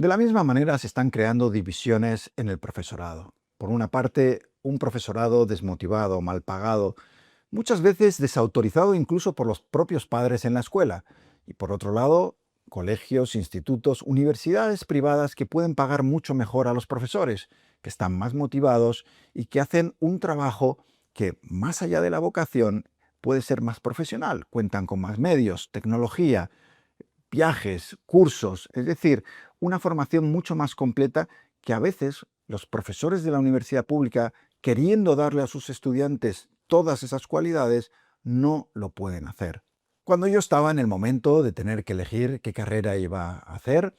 De la misma manera se están creando divisiones en el profesorado. Por una parte, un profesorado desmotivado, mal pagado, muchas veces desautorizado incluso por los propios padres en la escuela. Y por otro lado, colegios, institutos, universidades privadas que pueden pagar mucho mejor a los profesores, que están más motivados y que hacen un trabajo que, más allá de la vocación, puede ser más profesional. Cuentan con más medios, tecnología, viajes, cursos, es decir, una formación mucho más completa que a veces los profesores de la universidad pública, queriendo darle a sus estudiantes todas esas cualidades, no lo pueden hacer. Cuando yo estaba en el momento de tener que elegir qué carrera iba a hacer,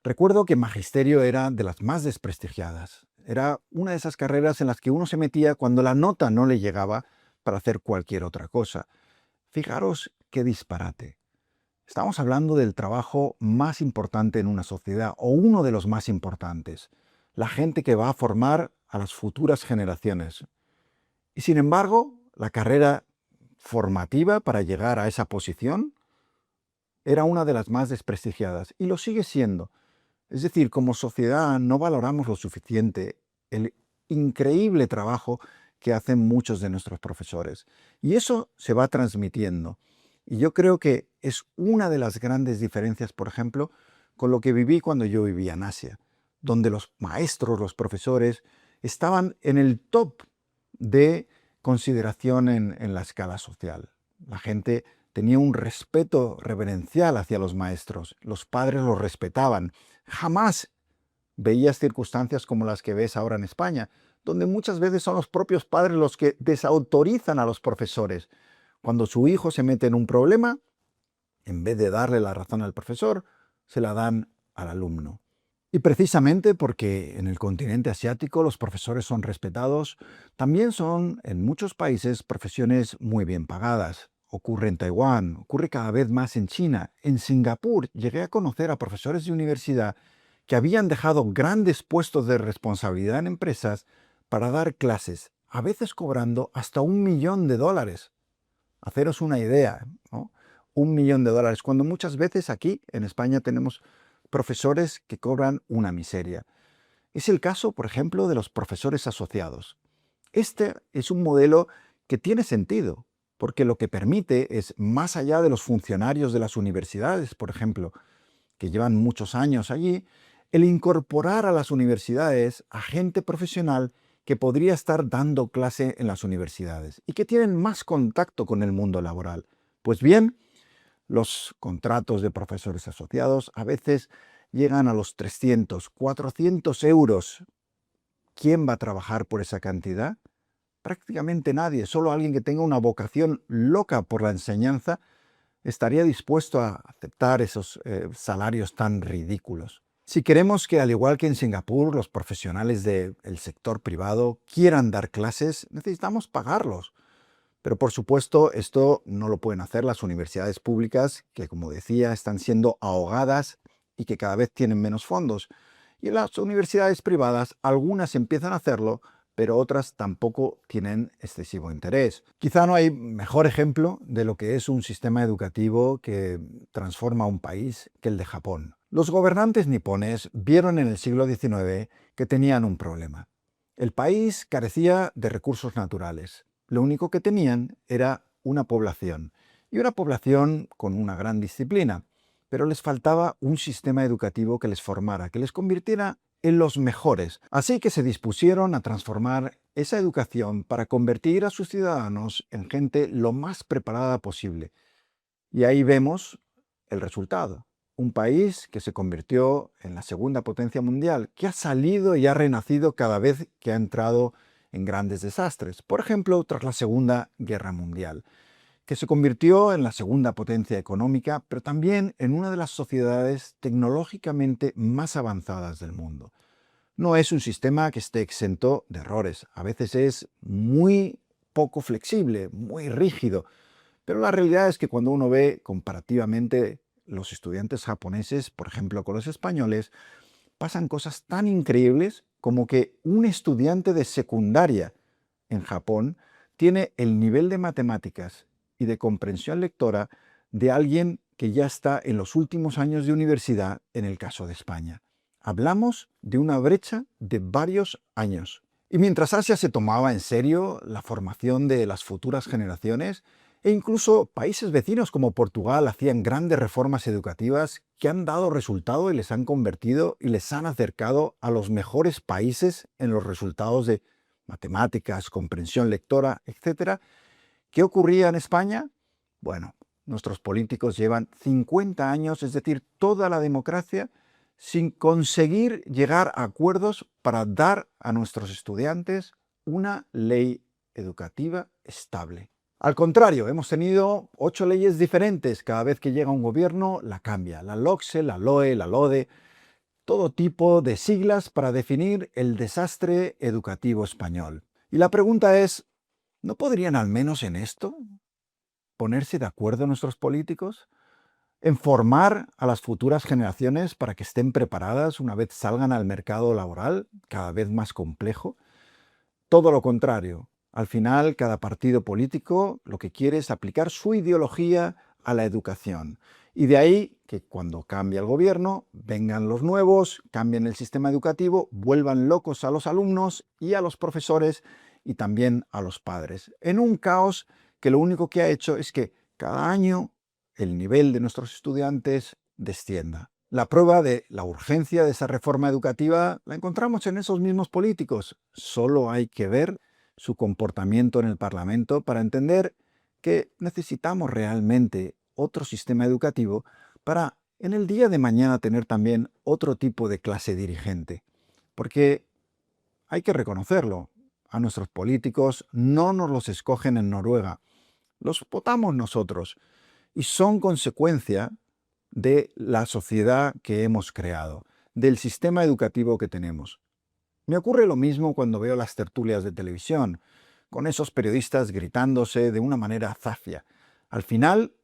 recuerdo que magisterio era de las más desprestigiadas. Era una de esas carreras en las que uno se metía cuando la nota no le llegaba para hacer cualquier otra cosa. Fijaros qué disparate. Estamos hablando del trabajo más importante en una sociedad, o uno de los más importantes, la gente que va a formar a las futuras generaciones. Y sin embargo, la carrera formativa para llegar a esa posición era una de las más desprestigiadas, y lo sigue siendo. Es decir, como sociedad no valoramos lo suficiente el increíble trabajo que hacen muchos de nuestros profesores. Y eso se va transmitiendo. Y yo creo que es una de las grandes diferencias, por ejemplo, con lo que viví cuando yo vivía en Asia, donde los maestros, los profesores, estaban en el top de consideración en la escala social. La gente tenía un respeto reverencial hacia los maestros, los padres los respetaban. Jamás veías circunstancias como las que ves ahora en España, donde muchas veces son los propios padres los que desautorizan a los profesores. Cuando su hijo se mete en un problema, en vez de darle la razón al profesor, se la dan al alumno. Y precisamente porque en el continente asiático los profesores son respetados, también son en muchos países profesiones muy bien pagadas. Ocurre en Taiwán, ocurre cada vez más en China. En Singapur llegué a conocer a profesores de universidad que habían dejado grandes puestos de responsabilidad en empresas para dar clases, a veces cobrando hasta $1.000.000. Haceros una idea, ¿no? $1.000.000, cuando muchas veces aquí en España tenemos profesores que cobran una miseria. Es el caso, por ejemplo, de los profesores asociados. Este es un modelo que tiene sentido, porque lo que permite es, más allá de los funcionarios de las universidades, por ejemplo, que llevan muchos años allí, el incorporar a las universidades a gente profesional que podría estar dando clase en las universidades y que tienen más contacto con el mundo laboral. Pues bien, los contratos de profesores asociados a veces llegan a los 300, 400 euros. ¿Quién va a trabajar por esa cantidad? Prácticamente nadie. Solo alguien que tenga una vocación loca por la enseñanza estaría dispuesto a aceptar esos salarios tan ridículos. Si queremos que, al igual que en Singapur, los profesionales del sector privado quieran dar clases, necesitamos pagarlos. Pero por supuesto, esto no lo pueden hacer las universidades públicas, que, como decía, están siendo ahogadas y que cada vez tienen menos fondos. Y en las universidades privadas, algunas empiezan a hacerlo, pero otras tampoco tienen excesivo interés. Quizá no hay mejor ejemplo de lo que es un sistema educativo que transforma un país que el de Japón. Los gobernantes nipones vieron en el siglo XIX que tenían un problema. El país carecía de recursos naturales. Lo único que tenían era una población, y una población con una gran disciplina, pero les faltaba un sistema educativo que les formara, que les convirtiera en los mejores. Así que se dispusieron a transformar esa educación para convertir a sus ciudadanos en gente lo más preparada posible. Y ahí vemos el resultado. Un país que se convirtió en la segunda potencia mundial, que ha salido y ha renacido cada vez que ha entrado en grandes desastres. Por ejemplo, tras la Segunda Guerra Mundial, que se convirtió en la segunda potencia económica, pero también en una de las sociedades tecnológicamente más avanzadas del mundo. No es un sistema que esté exento de errores. A veces es muy poco flexible, muy rígido. Pero la realidad es que cuando uno ve comparativamente los estudiantes japoneses, por ejemplo, con los españoles, pasan cosas tan increíbles como que un estudiante de secundaria en Japón tiene el nivel de matemáticas y de comprensión lectora de alguien que ya está en los últimos años de universidad en el caso de España. Hablamos de una brecha de varios años. Y mientras Asia se tomaba en serio la formación de las futuras generaciones, e incluso países vecinos como Portugal hacían grandes reformas educativas que han dado resultado y les han convertido y les han acercado a los mejores países en los resultados de matemáticas, comprensión lectora, etc. ¿Qué ocurría en España? Bueno, nuestros políticos llevan 50 años, es decir, toda la democracia, sin conseguir llegar a acuerdos para dar a nuestros estudiantes una ley educativa estable. Al contrario, hemos tenido 8 leyes diferentes. Cada vez que llega un gobierno, la cambia. La LOCSE, la LOE, la LODE, todo tipo de siglas para definir el desastre educativo español. Y la pregunta es, ¿no podrían al menos en esto ponerse de acuerdo nuestros políticos? ¿En formar a las futuras generaciones para que estén preparadas una vez salgan al mercado laboral, cada vez más complejo? Todo lo contrario. Al final, cada partido político lo que quiere es aplicar su ideología a la educación. Y de ahí que cuando cambia el gobierno, vengan los nuevos, cambien el sistema educativo, vuelvan locos a los alumnos y a los profesores y también a los padres. En un caos que lo único que ha hecho es que cada año el nivel de nuestros estudiantes descienda. La prueba de la urgencia de esa reforma educativa la encontramos en esos mismos políticos. Solo hay que ver su comportamiento en el Parlamento para entender que necesitamos realmente otro sistema educativo para en el día de mañana tener también otro tipo de clase dirigente. Porque hay que reconocerlo, a nuestros políticos no nos los escogen en Noruega, los votamos nosotros y son consecuencia de la sociedad que hemos creado, del sistema educativo que tenemos. Me ocurre lo mismo cuando veo las tertulias de televisión, con esos periodistas gritándose de una manera zafia. Al final,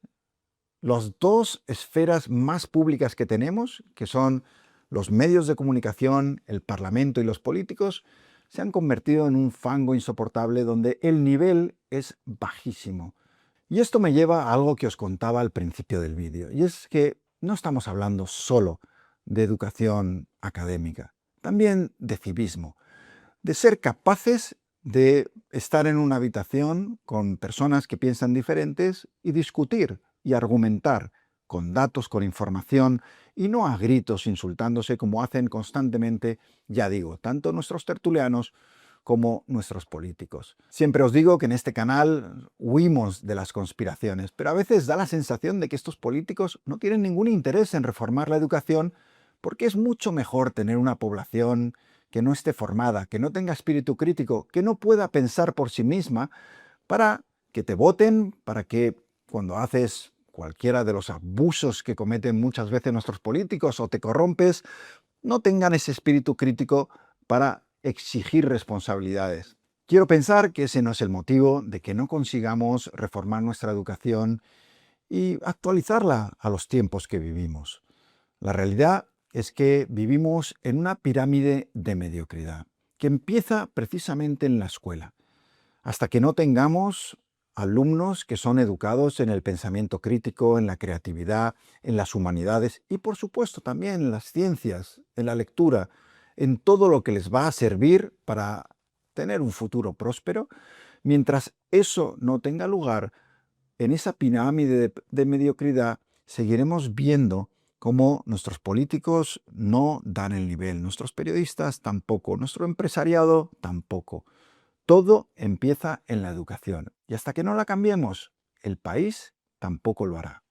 las dos esferas más públicas que tenemos, que son los medios de comunicación, el Parlamento y los políticos, se han convertido en un fango insoportable donde el nivel es bajísimo. Y esto me lleva a algo que os contaba al principio del vídeo, y es que no estamos hablando solo de educación académica, también de civismo, de ser capaces de estar en una habitación con personas que piensan diferentes y discutir y argumentar con datos, con información y no a gritos insultándose como hacen constantemente, ya digo, tanto nuestros tertulianos como nuestros políticos. Siempre os digo que en este canal huimos de las conspiraciones, pero a veces da la sensación de que estos políticos no tienen ningún interés en reformar la educación porque es mucho mejor tener una población que no esté formada, que no tenga espíritu crítico, que no pueda pensar por sí misma, para que te voten, para que cuando haces cualquiera de los abusos que cometen muchas veces nuestros políticos o te corrompes, no tengan ese espíritu crítico para exigir responsabilidades. Quiero pensar que ese no es el motivo de que no consigamos reformar nuestra educación y actualizarla a los tiempos que vivimos. La realidad es que vivimos en una pirámide de mediocridad, que empieza precisamente en la escuela. Hasta que no tengamos alumnos que son educados en el pensamiento crítico, en la creatividad, en las humanidades y por supuesto también en las ciencias, en la lectura, en todo lo que les va a servir para tener un futuro próspero, mientras eso no tenga lugar, en esa pirámide de mediocridad seguiremos viendo cómo nuestros políticos no dan el nivel, nuestros periodistas tampoco, nuestro empresariado tampoco. Todo empieza en la educación y hasta que no la cambiemos, el país tampoco lo hará.